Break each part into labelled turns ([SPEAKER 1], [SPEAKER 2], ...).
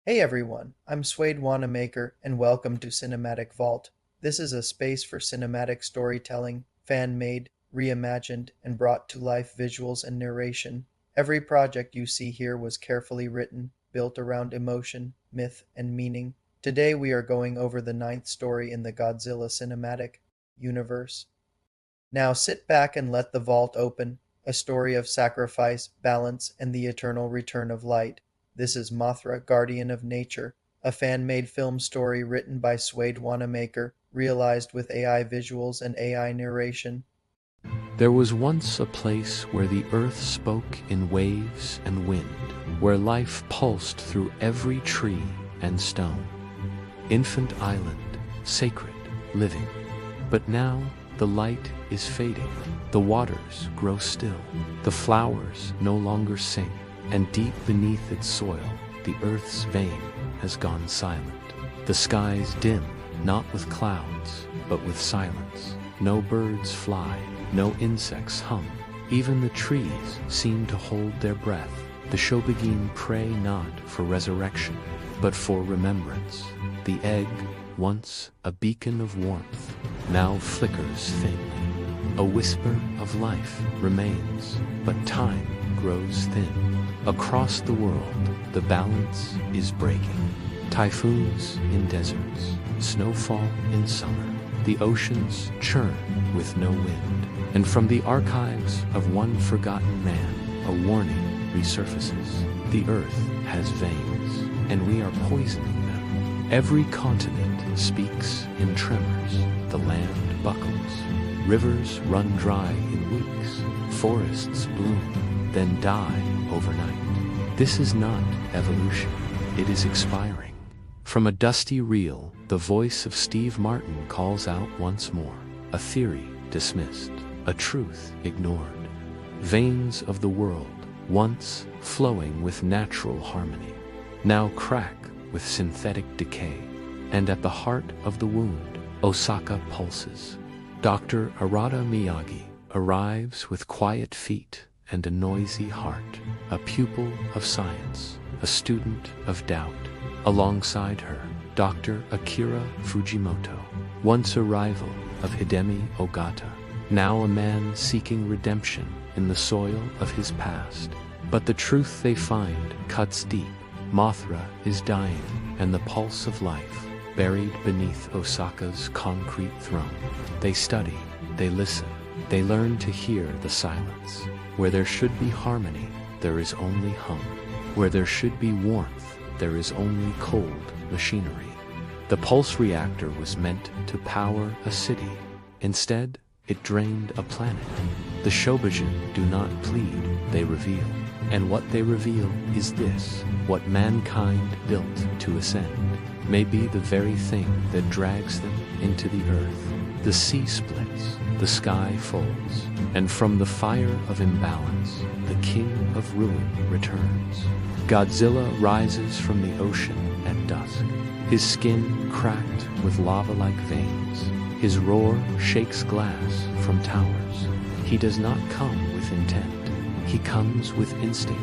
[SPEAKER 1] Hey everyone, I'm Suede Wanamaker, and welcome to Cinematic Vault. This is a space for cinematic storytelling, fan-made, reimagined, and brought to life visuals and narration. Every project you see here was carefully written, built around emotion, myth, and meaning. Today we are going over the ninth story in the Godzilla Cinematic Universe. Now sit back and let the vault open, a story of sacrifice, balance, and the eternal return of light. This is Mothra, Guardian of Nature, a fan-made film story written by Suede Wanamaker, realized with AI visuals and AI narration.
[SPEAKER 2] There was once a place where the earth spoke in waves and wind, where life pulsed through every tree and stone. Infant island, sacred, living. But now the light is fading. The waters grow still. The flowers no longer sing. And deep beneath its soil, the earth's vein has gone silent. The skies dim, not with clouds, but with silence. No birds fly, no insects hum. Even the trees seem to hold their breath. The Shobijin pray not for resurrection, but for remembrance. The egg, once a beacon of warmth, now flickers thinly. A whisper of life remains, but time grows thin. Across the world, the balance is breaking. Typhoons in deserts, snowfall in summer. The oceans churn with no wind. And from the archives of one forgotten man, a warning resurfaces. The earth has veins, and we are poisoning them. Every continent speaks in tremors. The land buckles. Rivers run dry in weeks. Forests bloom, then die overnight. This is not evolution, it is expiring. From a dusty reel, the voice of Steve Martin calls out once more. A theory dismissed, a truth ignored. Veins of the world, once flowing with natural harmony, now crack with synthetic decay. And at the heart of the wound, Osaka pulses. Dr. Arata Miyagi arrives with quiet feet and a noisy heart, a pupil of science, a student of doubt. Alongside her, Dr. Akira Fujimoto, once a rival of Hidemi Ogata, now a man seeking redemption in the soil of his past. But the truth they find cuts deep. Mothra is dying, and the pulse of life buried beneath Osaka's concrete throne. They study, they listen, they learn to hear the silence. Where there should be harmony, there is only hum. Where there should be warmth, there is only cold machinery. The Pulse Reactor was meant to power a city. Instead, it drained a planet. The Shobijin do not plead, they reveal. And what they reveal is this: what mankind built to ascend may be the very thing that drags them into the earth. The sea splits, the sky folds, and from the fire of imbalance, the king of ruin returns. Godzilla rises from the ocean at dusk, his skin cracked with lava-like veins. His roar shakes glass from towers. He does not come with intent, he comes with instinct.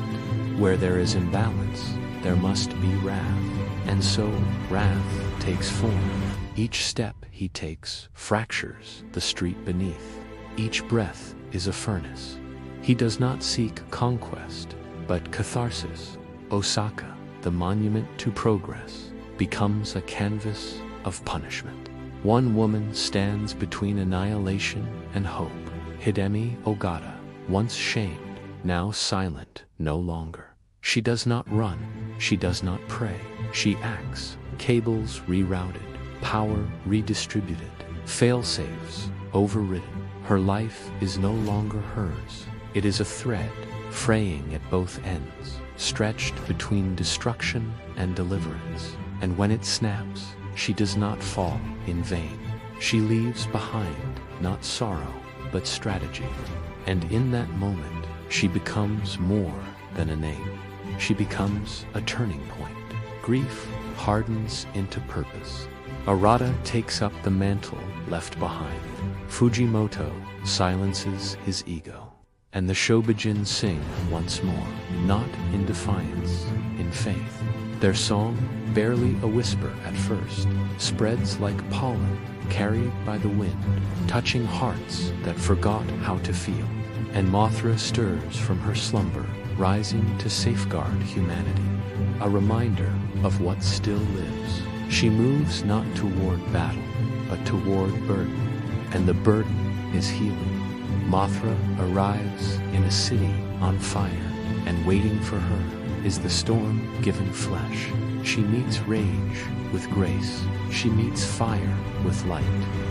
[SPEAKER 2] Where there is imbalance, there must be wrath, and so wrath takes form. Each step he takes fractures the street beneath. Each breath is a furnace. He does not seek conquest, but catharsis. Osaka, the monument to progress, becomes a canvas of punishment. One woman stands between annihilation and hope. Hidemi Ogata, once shamed, now silent no longer. She does not run, she does not pray, she acts. Cables rerouted, power redistributed, fail-safes overridden. Her life is no longer hers. It is a thread, fraying at both ends, stretched between destruction and deliverance. And when it snaps, she does not fall in vain. She leaves behind not sorrow, but strategy. And in that moment, she becomes more than a name. She becomes a turning point. Grief hardens into purpose. Arata takes up the mantle left behind. Fujimoto silences his ego. And the Shobijin sing once more, not in defiance, in faith. Their song, barely a whisper at first, spreads like pollen carried by the wind, touching hearts that forgot how to feel. And Mothra stirs from her slumber, rising to safeguard humanity, a reminder of what still lives. She moves not toward battle, but toward burden, and the burden is healing. Mothra arrives in a city on fire, and waiting for her is the storm given flesh. She meets rage with grace. She meets fire with light.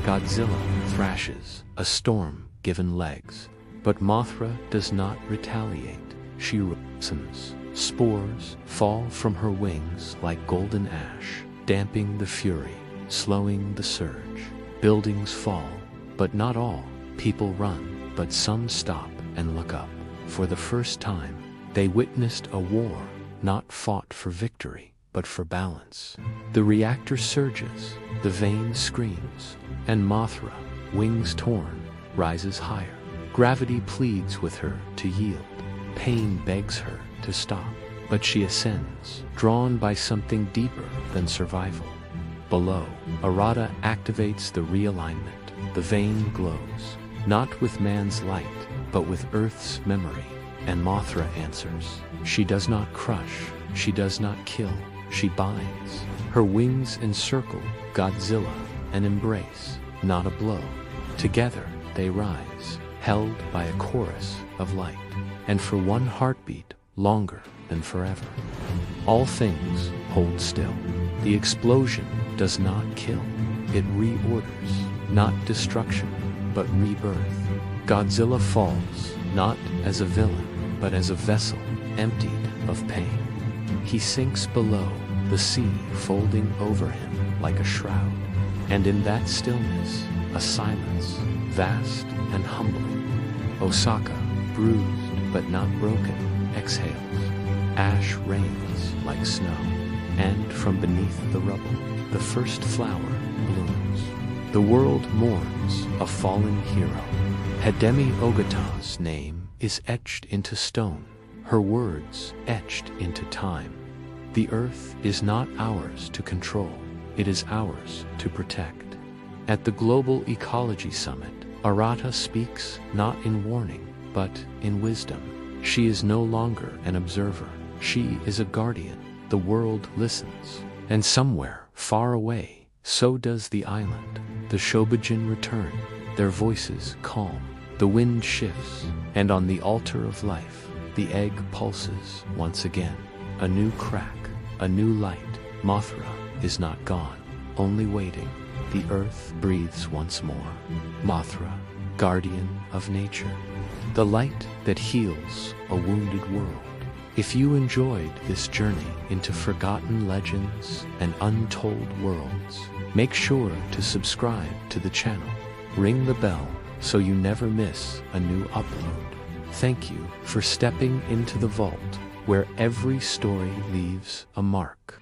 [SPEAKER 2] Godzilla thrashes, a storm given legs. But Mothra does not retaliate. She listens. Spores fall from her wings like golden ash, damping the fury, slowing the surge. Buildings fall, but not all. People run, but some stop and look up. For the first time, they witnessed a war not fought for victory, but for balance. The reactor surges, the vane screams, and Mothra, wings torn, rises higher. Gravity pleads with her to yield. Pain begs her to stop, but she ascends, drawn by something deeper than survival. Below, Arata activates the realignment. The vane glows, not with man's light, but with Earth's memory. And Mothra answers. She does not crush, she does not kill, she binds. Her wings encircle Godzilla, an embrace, not a blow. Together they rise, held by a chorus of light, and for one heartbeat longer than forever. All things hold still. The explosion does not kill, it reorders, not destruction, but rebirth. Godzilla falls, not as a villain, but as a vessel emptied of pain. He sinks below, the sea folding over him like a shroud. And in that stillness, a silence, vast and humbling. Osaka, bruised but not broken, exhales. Ash rains like snow, and from beneath the rubble, the first flower blooms. The world mourns a fallen hero. Hidemi Ogata's name is etched into stone, her words etched into time. The earth is not ours to control, it is ours to protect. At the Global Ecology Summit, Arata speaks not in warning, but in wisdom. She is no longer an observer, she is a guardian. The world listens, and somewhere, far away, so does the island. The Shobijin return, their voices calm. The wind shifts, and on the altar of life, the egg pulses once again. A new crack, a new light. Mothra is not gone, only waiting. The earth breathes once more. Mothra, guardian of nature. The light that heals a wounded world. If you enjoyed this journey into forgotten legends and untold worlds, make sure to subscribe to the channel. Ring the bell so you never miss a new upload. Thank you for stepping into the vault where every story leaves a mark.